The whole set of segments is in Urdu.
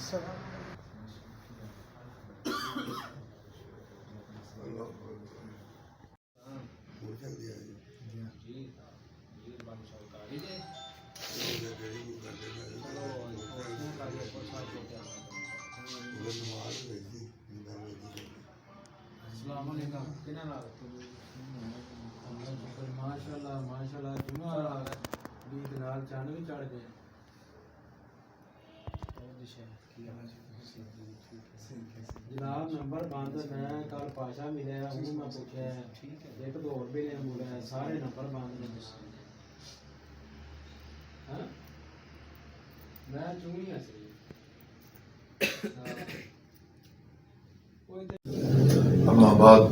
السلام علیکم کنا نال ماشاءاللہ ماشاءاللہ جمعہ عید نال چاند بھی چڑھ گئے جناب نمبر بند میں کل پاشا ملے انہوں میں پوچھا ایک دو اور بھی نے بولے سارے نمبر بند نے میں چونی ہسی أما بعد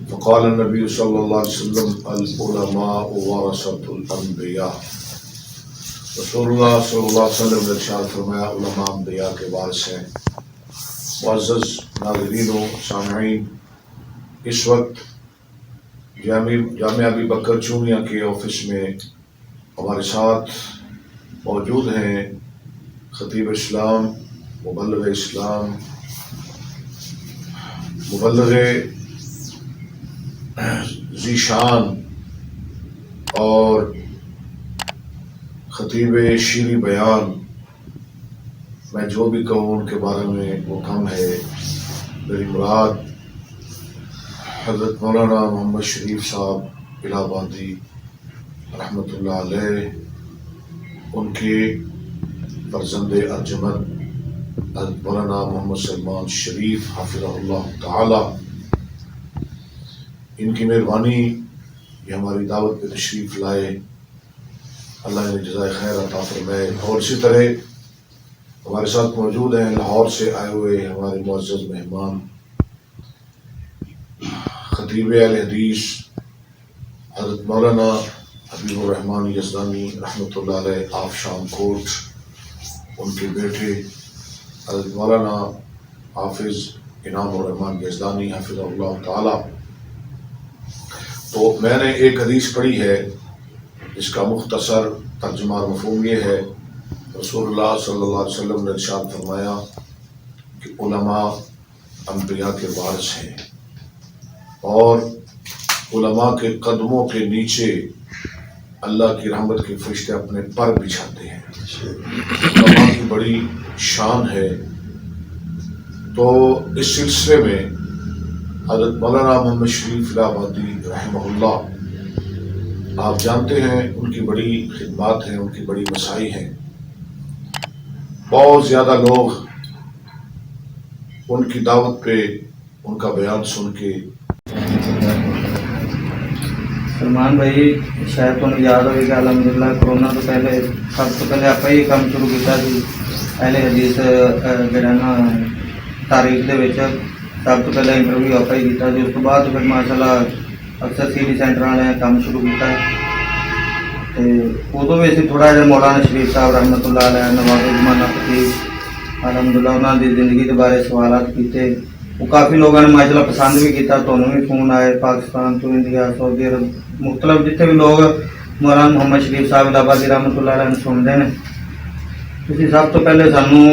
فقال النبي صلى الله عليه وسلم العلماء ورثة الأنبياء رسول اللہ صلی اللہ علیہ وسلم نے ارشاد فرمایا علماء انبیاء کے وارث ہیں۔ معزز ناظرین و سامعین، اس وقت جامعہ ابی بکر چونیا کے آفس میں ہمارے ساتھ موجود ہیں خطیب اسلام، مبلغ اسلام، مبلغ ذیشان اور خطیب شیریں بیان۔ میں جو بھی کہوں ان کے بارے میں وہ کم ہے۔ میری مراد حضرت مولانا محمد شریف صاحب الہ آبادی رحمۃ اللہ علیہ، ان کے فرزند ارجمند حضرت مولانا محمد سلمان شریف حافظہ اللہ تعالی، ان کی مہربانی یہ ہماری دعوت پہ تشریف لائے، اللہ نے جزائے خیر عطا فرمائے۔ اور اسی طرح ہمارے ساتھ موجود ہیں لاہور سے آئے ہوئے ہمارے معزز مہمان خطیب اہل حدیث حضرت مولانا حبیب الرحمان یزدانی رحمۃ اللہ علیہ آف شام کوٹ، ان کے بیٹے حضرت مولانا حافظ انعام الرحمان یزدانی حافظ اللہ تعالی۔ تو میں نے ایک حدیث پڑھی ہے جس کا مختصر ترجمہ اور مفہوم یہ ہے، رسول اللہ صلی اللہ علیہ وسلم نے ارشاد فرمایا کہ علماء انبیاء کے وارث ہیں، اور علماء کے قدموں کے نیچے اللہ کی رحمت کے فرشتے اپنے پر بچھاتے ہیں۔ علماء کی بڑی شان ہے۔ تو اس سلسلے میں حضرت مولانا محمد شریف الہ آبادی رحمہ اللہ، آپ جانتے ہیں ان کی بڑی خدمات ہیں، ان کی بڑی مساعی ہیں۔ بہت زیادہ لوگ ان کی دعوت پہ ان کا بیان سن کے سلمان بھائی شاید تمہیں یاد ہوئے گا، الحمدللہ کرونا تو پہلے سب تو پہلے آپ ہی کام شروع کیا سی اہل حدیث جڑا نا تاریخ دے وچ سب تو پہلے انٹرویو آپ ہی کیا سی، اس تو بعد پھر ماشاءاللہ اکثر سیڈی سینٹر والے کام شروع کیا۔ ادو بھی اسی تھوڑا جہا مولانا شریف صاحب رحمۃ اللہ علیہ نواز زمانہ خطیب الحمدللہ انہوں کی زندگی کے بارے سوالات کیتے، وہ کافی لوگوں نے ماشاءاللہ پسند بھی کیا، تمہیں بھی فون آئے پاکستان تو انڈیا سعودی عرب مختلف جتنے بھی لوگ مولانا محمد شریف صاحب الہ آبادی رحمۃ اللہ علیہ سنتے ہیں۔ تھی سب تو پہلے سانوں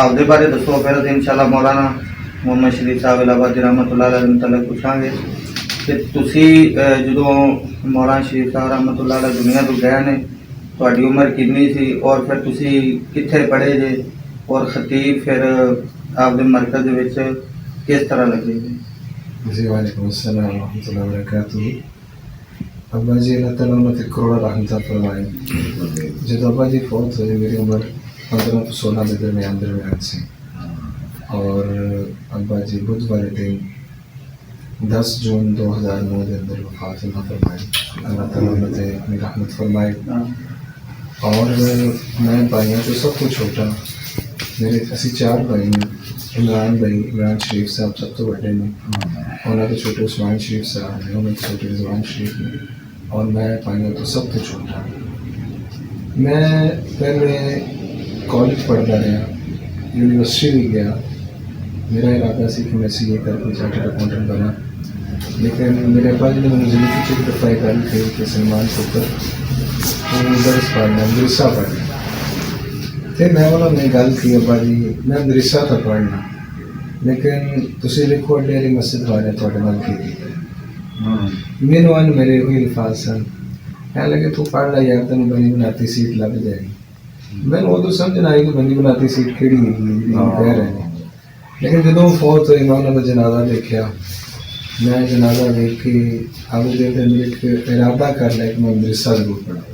آپ کے بارے دسو، پھر ان شاء اللہ مولانا محمد شریف صاحب الہ آبادی رحمۃ اللہ علیہ متعلق پوچھاں گے کہ تسی جدوں مولانا شریف صاحب رحمۃ اللہ علیہ دنیا تو گئے نے تہاڈی عمر کتنی سی، اور پھر تسی کتنے پڑھے جے، اور خطیب پھر آپ کے مرکز وچ کس طرح لگے جے؟ جی وعلیکم السلام ورحمۃ اللہ وبرکاتہ۔ ابا جی اللہ تعالیٰ انہوں نے کروڑا رحمت فرمائے۔ جب ابا جی فوت ہوئے میری عمر 15 تو 16 کے درمیان سے، اور ابا جی بدھ والے دن 10 جون 2009 کے اندر وفات فرمائے۔ اللہ تعالیٰ انہوں نے اپنی رحمت فرمائے۔ اور میں بھائیوں تو سب کو چھوٹا، میرے اسی 4 بھائی ہیں۔ عمران شریف صاحب سب تو بڑے نے، انہوں تو چھوٹے عثمان شریف صاحب ہیں، انہوں تو چھوٹے رضوان شریف نے، اور میں پائیوں تو سب تو چھوٹا۔ میں پہلے کالج پڑھتا رہا، یونیورسٹی بھی گیا، میرا ارادہ سی کہ میں سی اے کر کے چارٹرڈ اکاؤنٹنٹ بنا، لیکن میرے ابا جی نے مجھے زندگی کی دفعہ کاری تھی کہ سلمان پتر درس پڑھنا مدرسہ پڑھنا، تو پھر میں انہوں نے گل کی ابا جی میں مدرسہ تھا پڑھنا لیکن تسی لکھو ڈیری مسجد والے تھوڑے نال کی مینو ان میرے ہوئی الفاظ سن کہنے لگے تو پڑھ لا یار تینوں بنی بناتی سیٹ لگ جائے گی میں نے ادو سمجھ نہ آئی کہ بنی بناتی سیٹ کہڑی کہہ رہے ہیں لیکن جدوں فوت ہوئی میں انہوں کا جنازہ دیکھا میں جنازہ دیکھ کے آگے دے میرے ایک ارادہ کر لیا کہ میں مدرسہ ضرور پڑھا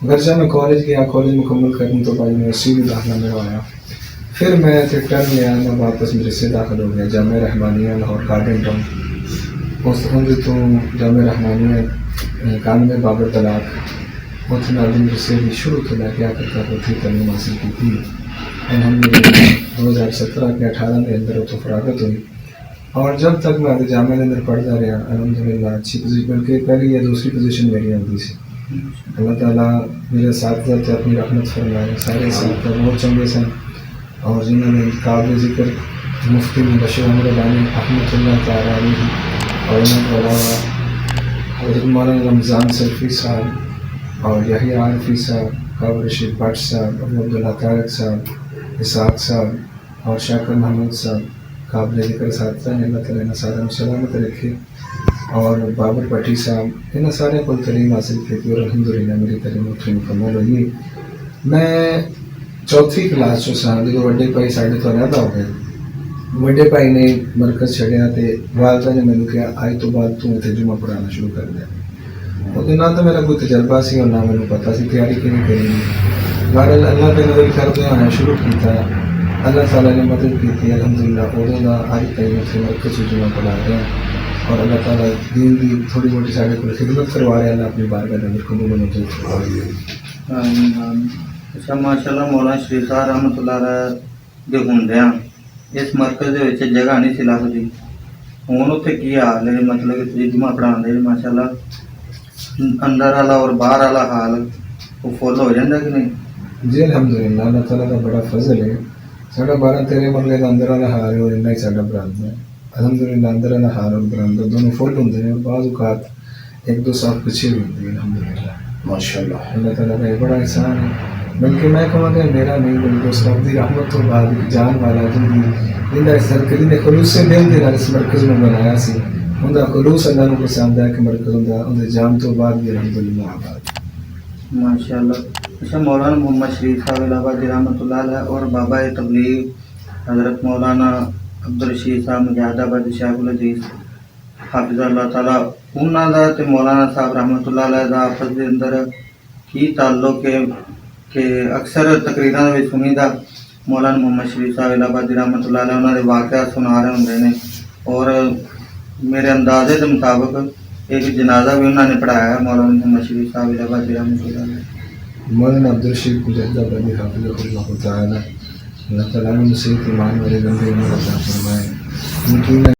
گرچہ میں کالج گیا کالج مکمل کرنے تو بعد یونیورسٹی بھی داخلہ میرا آیا پھر میں ٹرن لیا میں واپس مدرسے داخل ہو گیا جامعہ رحمانیہ لاہور گارڈن ٹاؤن اس تو جامعہ رحمانیہ کان میں بابر طلاق اتنے ناظم مدرسے بھی شروع تو لے کے آ کر ہوتی تعلیم حاصل کی تھی الحمدللہ 2017 کے 18 کے اندر تو فراغت ہوئی اور جب تک میں جامعہ کے اندر پڑھتا رہا الحمدللہ اچھی پوزیشن بلکہ پہلی یا دوسری پوزیشن میری آتی سی اللہ تعالیٰ میرے اساتذہ سے اپنی رحمت فرمائے سارے اساتذہ بہت چنگے سن اور جنہوں نے قابل ذکر مفتی مبشر احمد ربانی رحمۃ اللہ تعالیٰ علیہ اور ان کے علاوہ حضرت مولانا رمضان سلفی صاحب اور یحییٰ عارفی صاحب قابل رشید بٹ صاحب ابو عبداللہ طارق صاحب اسحاق صاحب اور شاکر محمود صاحب قابل ذکر اساتذہ نے اللہ تعالیٰ نے سارا سلامت رکھے اور بابر پٹی صاحب انہیں سارے کو تعلیم حاصل کی تھی اور الحمدللہ میری تعلیم اتنی مکمل ہوئی میں چوتھی کلاس چو سا جب وڈے بھائی ساڈے تو علیحدہ ہو گئے وڈے بھائی نے مرکز چھڑیا تو والدہ نے مینوں کہا آج تو بعد تو اتنے جمعہ پڑھانا شروع کر دیا وہ نہ تو میرا کوئی تجربہ سی اور نہ مینوں پتہ سی تیاری کیوں کرنی بہرحال اللہ کے نظر کرتے ہوئے شروع کیا اللہ تعالیٰ نے مدد کی تھی الحمدللہ ادو کا آج تک اتنے مرکز جمعہ پڑھا رہے ہیں اور اللہ تعالیٰ دین کی تھوڑی موٹی سارے کو خدمت کروا رہے ہیں اللہ اپنی بارگاہ کے اندر قبول و منظور فرمائے اچھا ماشاء اللہ مولانا شریف صاحب رحمۃ اللہ علیہ دے ہوندیاں اس مرکز دے وچ جگہ نہیں سی لبھدی ہن اتنے کی حال ہے مطلب کہ تسی جمعہ پڑھاؤندے ماشاء اللہ اندر والا اور باہر والا حال وہ فل ہو جاتا کہ نہیں؟ جی الحمدللہ اللہ تعالیٰ کا بڑا فضل ہے ساڈا 12-13 مرلے کا اندر والا حال ہے اور اتنا ہی ساڈا برآمد ہے الحمدللہ اندر والا حال اور برآمد دونوں فل ہوتے ہیں اور بعض اوقات ایک دو صاف پیچھے بھی ہوتی ہے الحمدللہ ماشاء اللہ اللہ تعالیٰ کا یہ بڑا احسان ہے بلکہ میں کہوں کہ میرا نہیں بلکہ اس رب کی رحمت تو بعد جان والا جن کی اس سرکری نے خلوص سے دل دے اس مرکز میں بنایا سی ان کا خلوص اللہ کو پسند ہے کہ مرکز ان جان تو بعد بھی الحمدللہ آباد ماشاء اللہ اچھا مولانا محمد شریف صاحب الہ آبادی رحمۃ اللہ علیہ اور بابا تبلیغ حضرت مولانا عبدالرشید صاحب مجاہد آبادی شیخ العزیز حافظ اللہ تعالیٰ انہوں کا تو مولانا صاحب رحمۃ اللہ علیہ کا آپس کے اندر کی تعلق ہے کہ اکثر تقریراں میں سنی دا مولانا محمد شریف صاحب الہ آبادی رحمۃ اللہ علیہ انہوں نے واقعات سنا رہے ہوندے نے اور میرے اندازے کے مطابق ایک جنازہ بھی انہوں نے پڑھایا ہے مولانا محمد شریف صاحب الہ آبادی رحمۃ اللہ علیہ مولانا عبدالرشید مجاہد آبادی حافظ اللہ تعالیٰ اللہ تعالیٰ نے صحیح ایمان والے بندے عمر عطا فرمائے ان کی